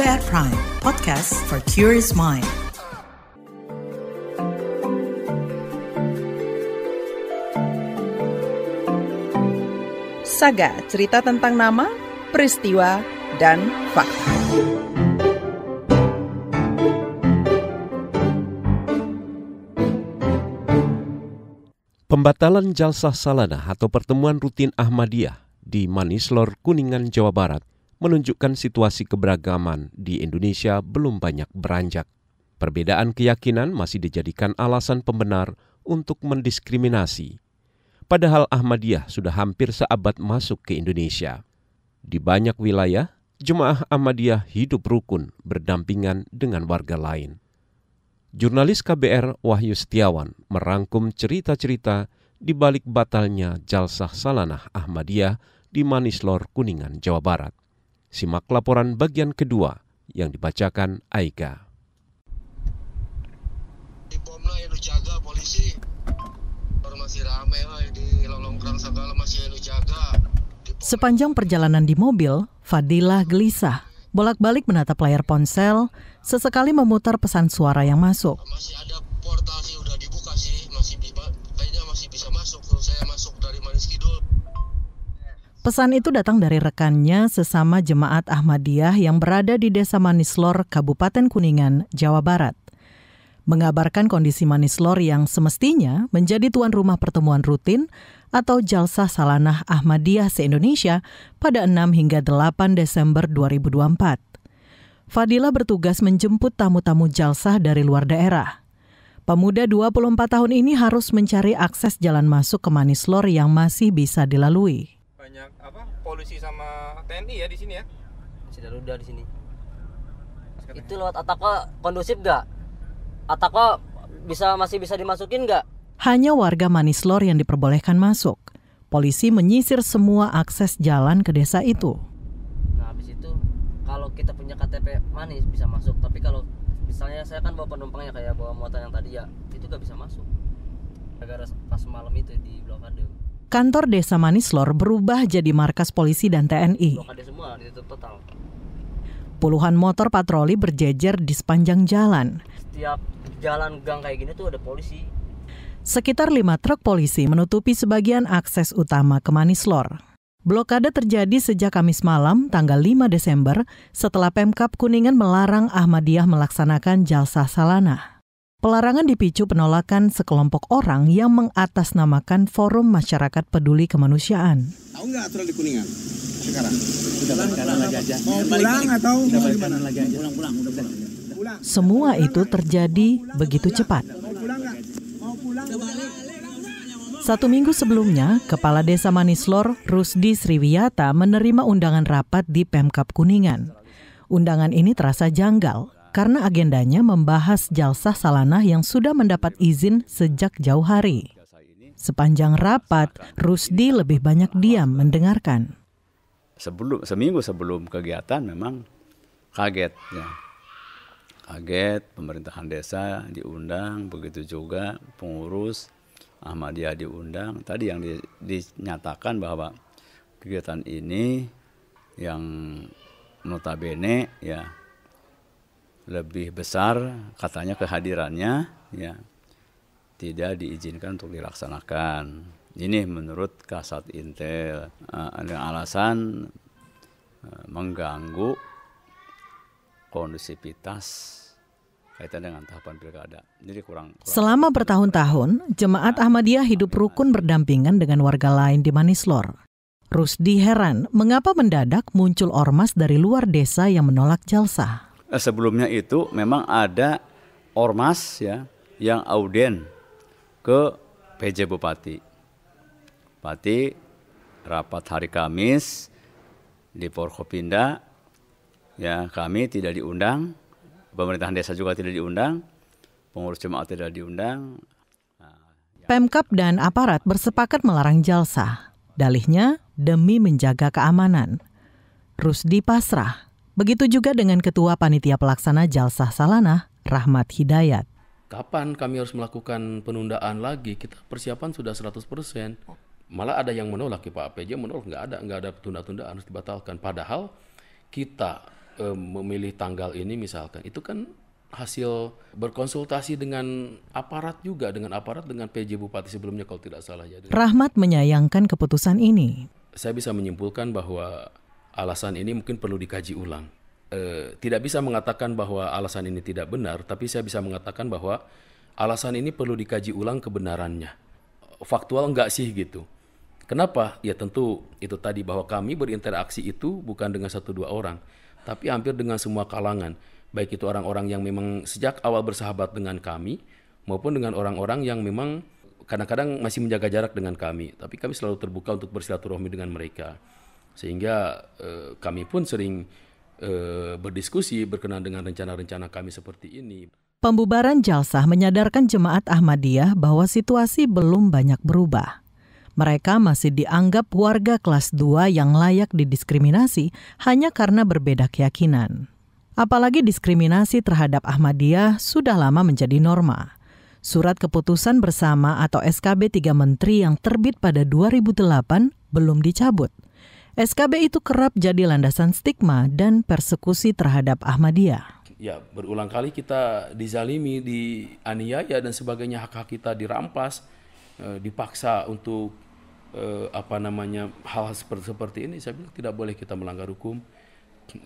KBR Prime, podcast for curious mind. Saga, cerita tentang nama, peristiwa, dan fakta. Pembatalan Jalsah Salanah atau pertemuan rutin Ahmadiyah di Manislor, Kuningan, Jawa Barat menunjukkan situasi keberagaman di Indonesia belum banyak beranjak. Perbedaan keyakinan masih dijadikan alasan pembenar untuk mendiskriminasi. Padahal Ahmadiyah sudah hampir seabad masuk ke Indonesia. Di banyak wilayah, jemaah Ahmadiyah hidup rukun berdampingan dengan warga lain. Jurnalis KBR Wahyu Setiawan merangkum cerita-cerita di balik batalnya Jalsah Salanah Ahmadiyah di Manislor, Kuningan, Jawa Barat. Simak laporan bagian kedua yang dibacakan Aika. Di pomna yang jaga polisi. Masih rame di lolongkrang segala masih yang jaga. Sepanjang perjalanan di mobil, Fadilah gelisah. Bolak-balik menatap layar ponsel, sesekali memutar pesan suara yang masuk. Masih ada portal sih udah dibuka sih, kayaknya masih bisa masuk. Saya masuk dari Manis Kidul. Pesan itu datang dari rekannya sesama jemaat Ahmadiyah yang berada di Desa Manislor, Kabupaten Kuningan, Jawa Barat. Mengabarkan kondisi Manislor yang semestinya menjadi tuan rumah pertemuan rutin atau Jalsah Salanah Ahmadiyah se-Indonesia pada 6 hingga 8 Desember 2024. Fadilah bertugas menjemput tamu-tamu Jalsah dari luar daerah. Pemuda 24 tahun ini harus mencari akses jalan masuk ke Manislor yang masih bisa dilalui. Banyak polisi sama TNI ya di sini ya? Sudah udah di sini. Itu lewat Ataka kondusif nggak? Ataka masih bisa dimasukin nggak? Hanya warga Manislor yang diperbolehkan masuk. Polisi menyisir semua akses jalan ke desa itu. Nah habis itu kalau kita punya KTP Manis bisa masuk. Tapi kalau misalnya saya kan bawa penumpangnya kayak bawa motor yang tadi ya, itu nggak bisa masuk. Gara-gara pas malam itu di blokade. Kantor Desa Manislor berubah jadi markas polisi dan TNI. Blokade semua, ditutup total. Puluhan motor patroli berjejer di sepanjang jalan. Setiap jalan gang kayak gini tuh ada polisi. Sekitar 5 truk polisi menutupi sebagian akses utama ke Manislor. Blokade terjadi sejak Kamis malam, tanggal 5 Desember, setelah Pemkab Kuningan melarang Ahmadiyah melaksanakan Jalsah Salanah. Pelarangan dipicu penolakan sekelompok orang yang mengatasnamakan Forum Masyarakat Peduli Kemanusiaan. Tahu nggak aturan di Kuningan sekarang? Sudah balik kanan lagi aja. Mau pulang atau udah balik kanan lagi aja. Pulang. Semua itu terjadi begitu cepat. Mau pulang nggak? Mau pulang? 1 minggu sebelumnya, Kepala Desa Manislor, Rusdi Sriwiyata, menerima undangan rapat di Pemkab Kuningan. Undangan ini terasa janggal karena agendanya membahas Jalsah Salanah yang sudah mendapat izin sejak jauh hari. Sepanjang rapat, Rusdi lebih banyak diam mendengarkan. Seminggu sebelum kegiatan memang kaget ya. Kaget, pemerintahan desa diundang, begitu juga pengurus Ahmadiyah diundang. Tadi yang dinyatakan bahwa kegiatan ini yang notabene ya lebih besar katanya kehadirannya ya tidak diizinkan untuk dilaksanakan. Ini menurut Kasat Intel dengan alasan mengganggu kondusivitas kaitan dengan tahapan pilkada. Jadi kurang. Selama bertahun-tahun, jemaat Ahmadiyah hidup rukun berdampingan dengan warga lain di Manislor. Rusdi heran mengapa mendadak muncul ormas dari luar desa yang menolak Jalsah. Sebelumnya itu memang ada ormas ya yang auden ke PJ Bupati. Bupati rapat hari Kamis di Forkopimda ya, kami tidak diundang, pemerintahan desa juga tidak diundang, pengurus jemaat tidak diundang. Pemkab dan aparat bersepakat melarang Jalsah. Dalihnya demi menjaga keamanan. Rusdi pasrah. Begitu juga dengan Ketua Panitia Pelaksana Jalsah Salanah, Rahmat Hidayat. Kapan kami harus melakukan penundaan lagi? Kita persiapan sudah 100%. Malah ada yang menolak ya Pak PJ menolak, nggak ada tunda-tundaan, harus dibatalkan. Padahal kita memilih tanggal ini misalkan, itu kan hasil berkonsultasi dengan aparat juga, dengan PJ Bupati sebelumnya kalau tidak salah. Jadi, Rahmat menyayangkan keputusan ini. Saya bisa menyimpulkan bahwa alasan ini mungkin perlu dikaji ulang. Tidak bisa mengatakan bahwa alasan ini tidak benar, tapi saya bisa mengatakan bahwa alasan ini perlu dikaji ulang kebenarannya. Faktual enggak sih gitu. Kenapa? Ya tentu itu tadi bahwa kami berinteraksi itu bukan dengan 1-2 orang, tapi hampir dengan semua kalangan. Baik itu orang-orang yang memang sejak awal bersahabat dengan kami, maupun dengan orang-orang yang memang kadang-kadang masih menjaga jarak dengan kami. Tapi kami selalu terbuka untuk bersilaturahmi dengan mereka. Sehingga kami pun sering berdiskusi berkenaan dengan rencana-rencana kami seperti ini. Pembubaran Jalsah menyadarkan jemaat Ahmadiyah bahwa situasi belum banyak berubah. Mereka masih dianggap warga kelas 2 yang layak didiskriminasi hanya karena berbeda keyakinan. Apalagi diskriminasi terhadap Ahmadiyah sudah lama menjadi norma. Surat keputusan bersama atau SKB 3 Menteri yang terbit pada 2008 belum dicabut. SKB itu kerap jadi landasan stigma dan persekusi terhadap Ahmadiyah. Ya, berulang kali kita dizalimi, dianiaya dan sebagainya, hak-hak kita dirampas, dipaksa untuk hal seperti ini. Saya bilang tidak boleh kita melanggar hukum.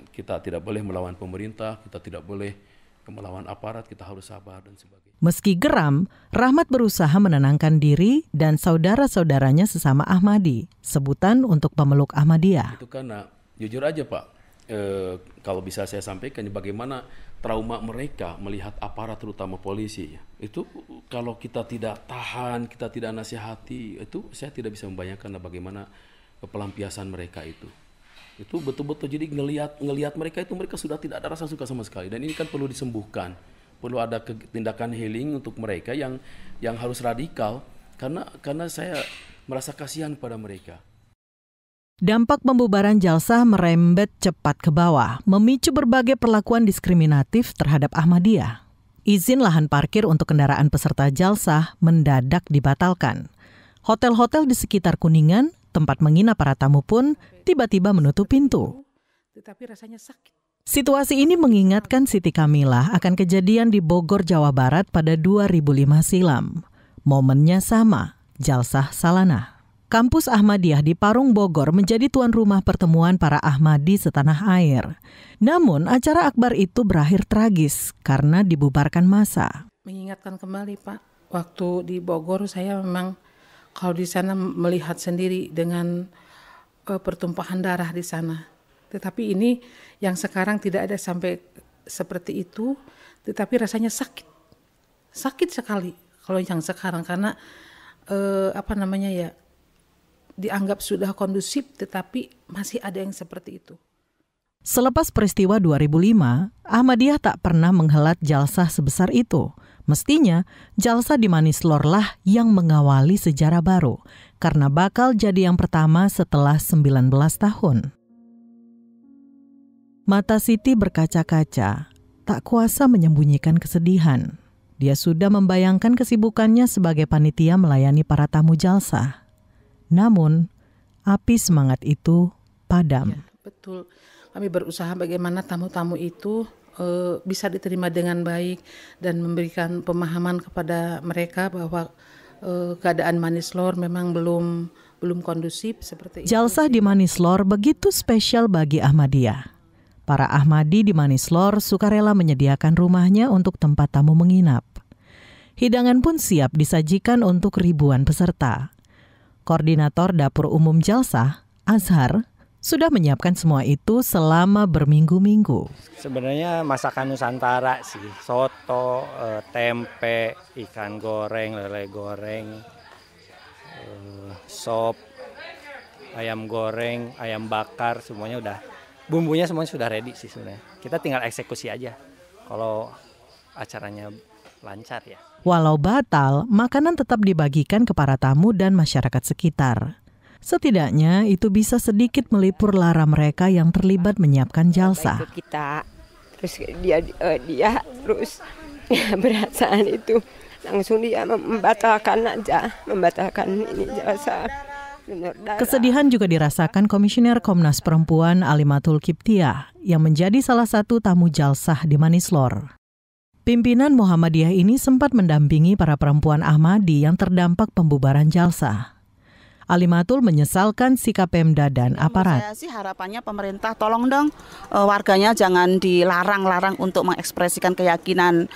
Kita tidak boleh melawan pemerintah, kita tidak boleh melawan aparat, kita harus sabar dan sebagainya. Meski geram, Rahmat berusaha menenangkan diri dan saudara-saudaranya sesama Ahmadi, sebutan untuk pemeluk Ahmadiyah. Itu karena, jujur aja Pak, kalau bisa saya sampaikan bagaimana trauma mereka melihat aparat terutama polisi. Itu kalau kita tidak tahan, kita tidak nasihati, itu saya tidak bisa membayangkan bagaimana pelampiasan mereka itu. Itu betul-betul jadi ngelihat mereka itu, mereka sudah tidak ada rasa suka sama sekali, dan ini kan perlu disembuhkan, perlu ada tindakan healing untuk mereka yang harus radikal, karena saya merasa kasihan pada mereka. Dampak pembubaran Jalsah merembet cepat ke bawah, memicu berbagai perlakuan diskriminatif terhadap Ahmadiyah. Izin lahan parkir untuk kendaraan peserta Jalsah mendadak dibatalkan. Hotel-hotel di sekitar Kuningan, tempat menginap para tamu pun tiba-tiba menutup pintu. Tetapi rasanya sakit. Situasi ini mengingatkan Siti Kamilah akan kejadian di Bogor, Jawa Barat pada 2005 silam. Momennya sama, Jalsah Salanah. Kampus Ahmadiyah di Parung, Bogor menjadi tuan rumah pertemuan para Ahmadi setanah air. Namun acara akbar itu berakhir tragis karena dibubarkan massa. Mengingatkan kembali Pak, waktu di Bogor saya memang kalau di sana melihat sendiri dengan pertumpahan darah di sana. Tetapi ini yang sekarang tidak ada sampai seperti itu, tetapi rasanya sakit. Sakit sekali kalau yang sekarang karena dianggap sudah kondusif, tetapi masih ada yang seperti itu. Selepas peristiwa 2005, Ahmadiyah tak pernah menghelat Jalsah sebesar itu. Mestinya, Jalsah di Manislor lah yang mengawali sejarah baru, karena bakal jadi yang pertama setelah 19 tahun. Mata Siti berkaca-kaca, tak kuasa menyembunyikan kesedihan. Dia sudah membayangkan kesibukannya sebagai panitia melayani para tamu Jalsah. Namun, api semangat itu padam. Ya, betul. Kami berusaha bagaimana tamu-tamu itu bisa diterima dengan baik dan memberikan pemahaman kepada mereka bahwa keadaan Manislor memang belum kondusif seperti itu. Jalsah di Manislor begitu spesial bagi Ahmadiyah. Para Ahmadi di Manislor sukarela menyediakan rumahnya untuk tempat tamu menginap. Hidangan pun siap disajikan untuk ribuan peserta. Koordinator Dapur Umum Jalsah, Azhar, sudah menyiapkan semua itu selama berminggu-minggu. Sebenarnya masakan Nusantara sih, soto, tempe, ikan goreng, lele goreng, sop, ayam goreng, ayam bakar, semuanya udah, bumbunya semuanya sudah ready sih sebenarnya. Kita tinggal eksekusi aja kalau acaranya lancar ya. Walau batal, makanan tetap dibagikan ke para tamu dan masyarakat sekitar. Setidaknya itu bisa sedikit melipur lara mereka yang terlibat menyiapkan Jalsah. Kita terus dia terus perasaan itu langsung dia membatalkan ini Jalsah. Kesedihan juga dirasakan Komisioner Komnas Perempuan Alimatul Kiptiah yang menjadi salah satu tamu jalsah di Manislor. Pimpinan Muhammadiyah ini sempat mendampingi para perempuan Ahmadi yang terdampak pembubaran jalsah. Alimatul menyesalkan sikap Pemda dan aparat. Saya sih harapannya pemerintah tolong dong warganya jangan dilarang-larang untuk mengekspresikan keyakinan,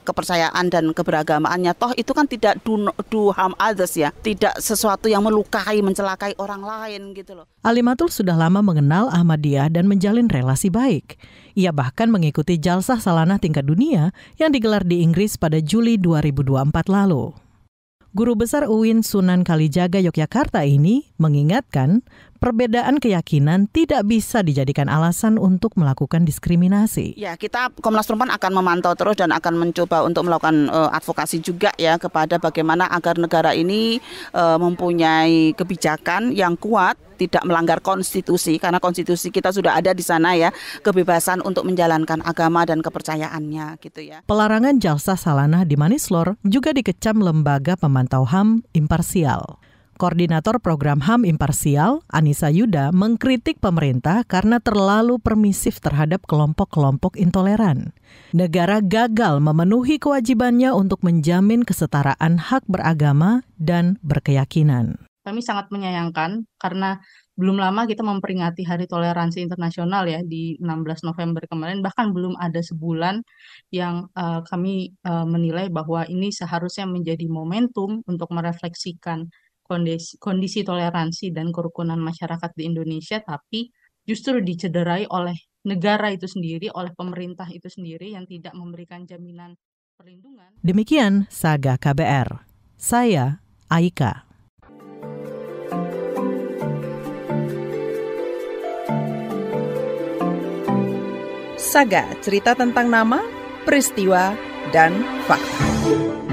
kepercayaan dan keberagamaannya. Toh itu kan tidak do harm others ya, tidak sesuatu yang melukai, mencelakai orang lain gitu loh. Alimatul sudah lama mengenal Ahmadiyah dan menjalin relasi baik. Ia bahkan mengikuti jalsah salanah tingkat dunia yang digelar di Inggris pada Juli 2024 lalu. Guru Besar UIN Sunan Kalijaga Yogyakarta ini mengingatkan perbedaan keyakinan tidak bisa dijadikan alasan untuk melakukan diskriminasi. Ya, kita Komnas Perempuan akan memantau terus dan akan mencoba untuk melakukan advokasi juga ya kepada bagaimana agar negara ini mempunyai kebijakan yang kuat, tidak melanggar konstitusi, karena konstitusi kita sudah ada di sana ya, kebebasan untuk menjalankan agama dan kepercayaannya gitu ya. Pelarangan jalsah salanah di Manislor juga dikecam Lembaga Pemantau HAM Imparsial. Koordinator Program HAM Imparsial, Anissa Yuda, mengkritik pemerintah karena terlalu permisif terhadap kelompok-kelompok intoleran. Negara gagal memenuhi kewajibannya untuk menjamin kesetaraan hak beragama dan berkeyakinan. Kami sangat menyayangkan karena belum lama kita memperingati Hari Toleransi Internasional ya di 16 November kemarin, bahkan belum ada sebulan yang kami menilai bahwa ini seharusnya menjadi momentum untuk merefleksikan kondisi toleransi dan kerukunan masyarakat di Indonesia, tapi justru dicederai oleh negara itu sendiri, oleh pemerintah itu sendiri yang tidak memberikan jaminan perlindungan. Demikian Saga KBR. Saya Aika. Saga, cerita tentang nama, peristiwa, dan fakta.